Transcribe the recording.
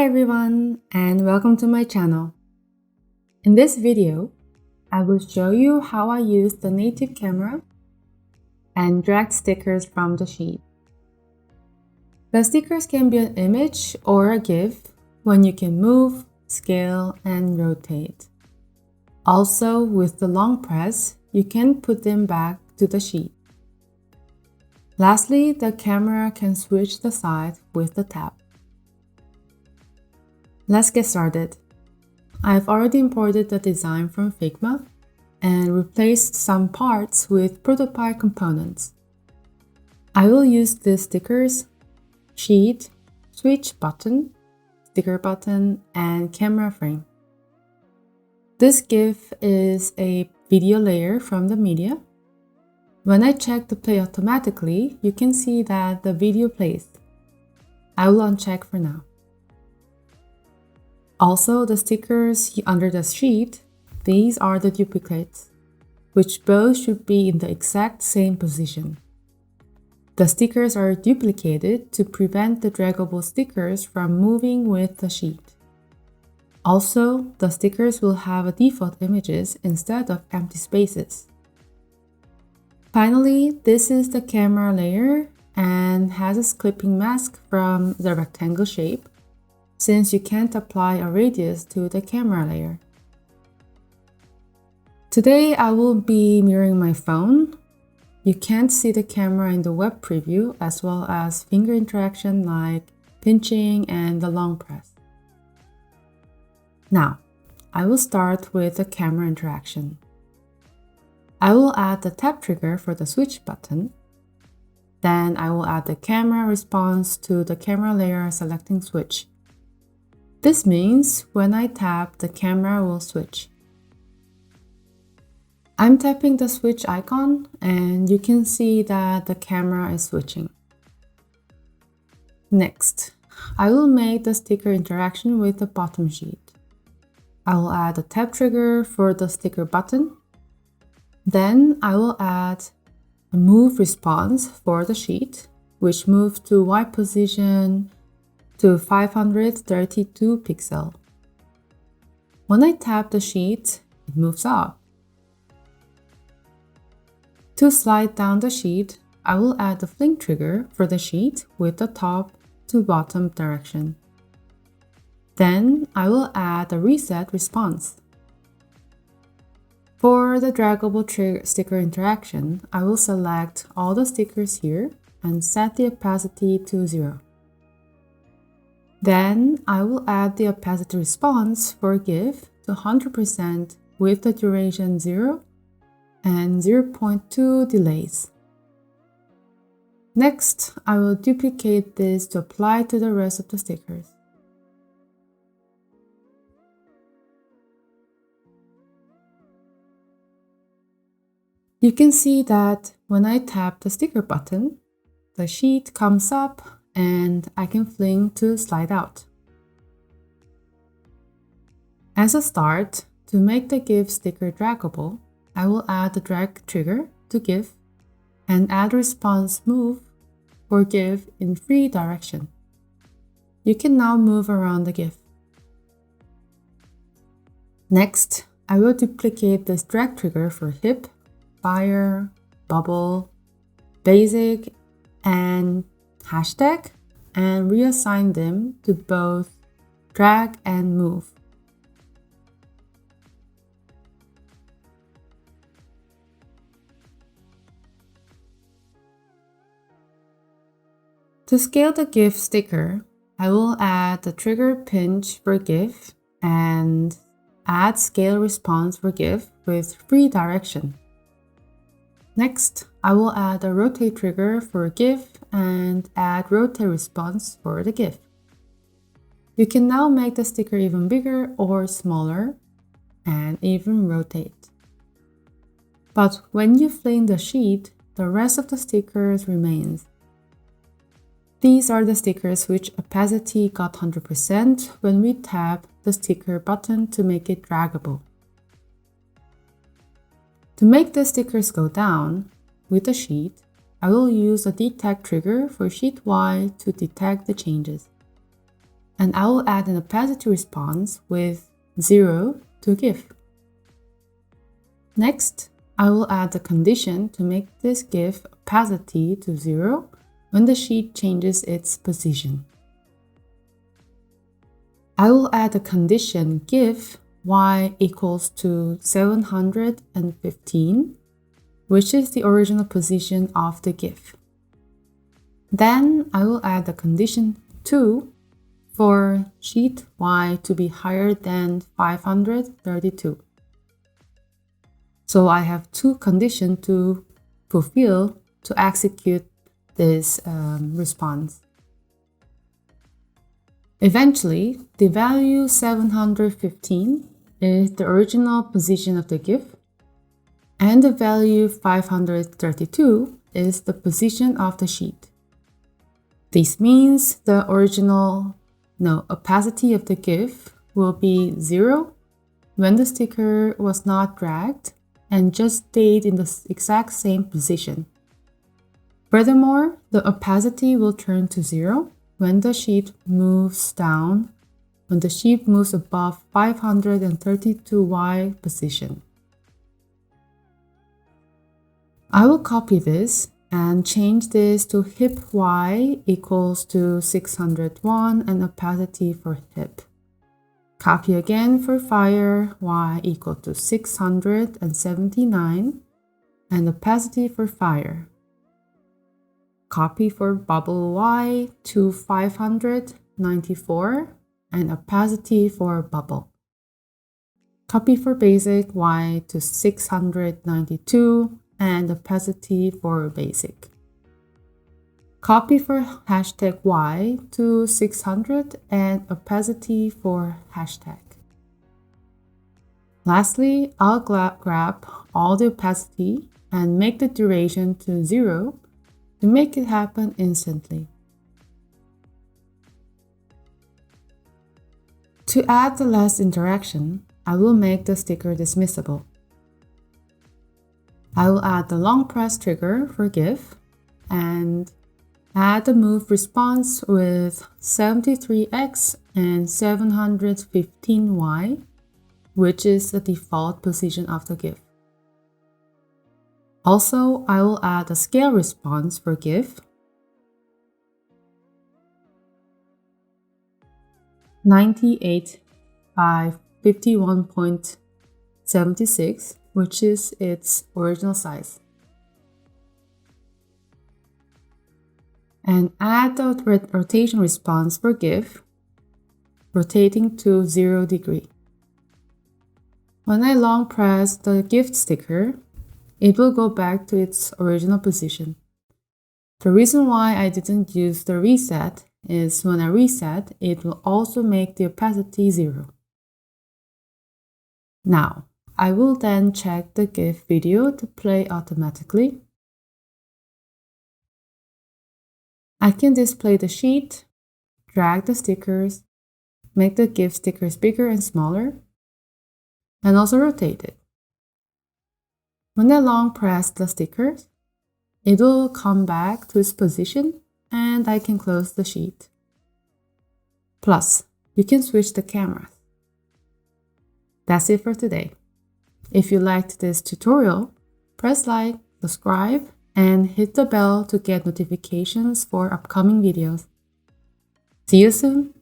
Hi everyone, and welcome to my channel. In this video, I will show you how I use the native camera and drag stickers from the sheet. The stickers can be an image or a GIF when you can move, scale, and rotate. Also, with the long press, you can put them back to the sheet. Lastly, the camera can switch the side with the tap. Let's get started. I've already imported the design from Figma and replaced some parts with ProtoPie components. I will use the stickers, sheet, switch button, sticker button, and camera frame. This GIF is a video layer from the media. When I check the play automatically, you can see that the video plays. I will uncheck for now. Also, the stickers under the sheet, these are the duplicates, which both should be in the exact same position. The stickers are duplicated to prevent the draggable stickers from moving with the sheet. Also, the stickers will have default images instead of empty spaces. Finally, this is the camera layer and has a clipping mask from the rectangle shape, since you can't apply a radius to the camera layer. Today I will be mirroring my phone. You can't see the camera in the web preview, as well as finger interaction like pinching and the long press. Now, I will start with the camera interaction. I will add the tap trigger for the switch button. Then I will add the camera response to the camera layer selecting switch. This means when I tap, the camera will switch. I'm tapping the switch icon and you can see that the camera is switching. Next, I will make the sticker interaction with the bottom sheet. I will add a tap trigger for the sticker button. Then I will add a move response for the sheet, which moves to Y position to 532 pixel. When I tap the sheet, it moves up. To slide down the sheet, I will add the fling trigger for the sheet with the top to bottom direction. Then I will add a reset response. For the draggable sticker interaction, I will select all the stickers here and set the opacity to 0. Then I will add the opacity response for GIF to 100% with the duration 0 and 0.2 delays. Next, I will duplicate this to apply to the rest of the stickers. You can see that when I tap the sticker button, the sheet comes up and I can fling to slide out. As a start, to make the GIF sticker draggable, I will add the drag trigger to GIF and add response move for GIF in free direction. You can now move around the GIF. Next, I will duplicate this drag trigger for hip, fire, bubble, basic, and hashtag, and reassign them to both drag and move. To scale the GIF sticker, I will add the trigger pinch for GIF and add scale response for GIF with free direction. Next, I will add a rotate trigger for GIF and add rotate response for the GIF. You can now make the sticker even bigger or smaller and even rotate. But when you fling the sheet, the rest of the stickers remains. These are the stickers which opacity got 100% when we tap the sticker button to make it draggable. To make the stickers go down with the sheet, I will use a detect trigger for sheet Y to detect the changes. and I will add an opacity response with 0 to GIF. Next, I will add a condition to make this GIF opacity to 0 when the sheet changes its position. I will add a condition GIF y equals to 715, which is the original position of the GIF. Then I will add the condition 2 for sheet y to be higher than 532. So I have two conditions to fulfill to execute this response. Eventually, the value 715 is the original position of the GIF, and the value 532 is the position of the sheet. This means the original opacity of the GIF will be 0 when the sticker was not dragged and just stayed in the exact same position. Furthermore, the opacity will turn to 0 when the sheet moves down, when the sheet moves above 532Y position. I will copy this and change this to hip Y equals to 601 and opacity for hip. Copy again for fire, Y equal to 679 and opacity for fire. Copy for bubble Y to 594 and opacity for bubble. Copy for basic Y to 692 and opacity for basic. Copy for hashtag Y to 600 and opacity for hashtag. Lastly, I'll grab all the opacity and make the duration to 0 to make it happen instantly. To add the last interaction, I will make the sticker dismissible. I will add the long press trigger for GIF and add the move response with 73x and 715y, which is the default position of the GIF. Also, I will add a scale response for GIF, 98 by 51.76, which is its original size. And add the rotation response for GIF, rotating to 0 degree. When I long press the GIF sticker, it will go back to its original position. The reason why I didn't use the reset is when I reset, it will also make the opacity 0. Now, I will then check the GIF video to play automatically. I can display the sheet, drag the stickers, make the GIF stickers bigger and smaller, and also rotate it. When I long press the stickers, it will come back to its position and I can close the sheet. Plus, you can switch the cameras. That's it for today. If you liked this tutorial, press like, subscribe, and hit the bell to get notifications for upcoming videos. See you soon!